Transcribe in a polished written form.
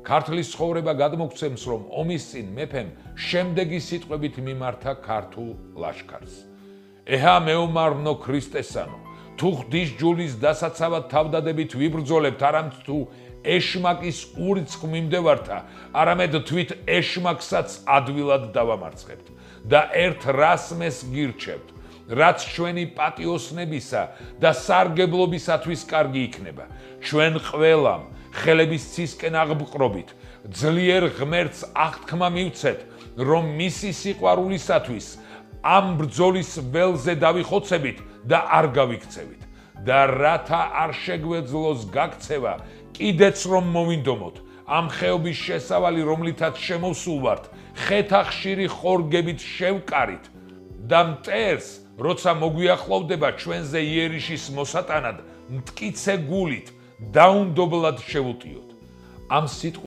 ქართლის ცხოვრება გადმოგცემს, რომ ომის წინ მეფემ შემდეგი სიტყვებით მიმართა ქართულ ლაშქარს. ეჰა მეომარნო ქრისტესანო, თუ ღვთის ჯულის დასაცავად თავდადებით ვიბრძოლებთ, არამედ თუ ეშმაკის ურიცხ მიმდევართა, არამედ თვით ეშმაკსაც ადვილად დავამარცხებთ და ერთ რასმეს გირჩევთ, რაც ჩვენი პატიოსნებისა და სარგებლობისათვის კარგი იქნება. ჩვენ ყველამ ხელების ცისკენ აღბყრობით, ძლიერ ღმერთს აღთქმა მივცეთ, რომ მისი სიყვარულისათვის ამ ბრძოლის ველზე დავიხოცებით და არ გავიქცევით და რათა არ შეგვეძლოს გაქცევა, კიდეც რომ მოვინდომოთ, ამ ხეობის შესავალი, რომლითაც შემოვსულ ვართ, ხეთა ხშირი ხორგებით შევკარით და მტერს, როცა მოგვიახლოვდება ჩვენზე იერიშის მოსატანად, მტკიცე გულით დაუნდობლად შევუტიოთ. ამ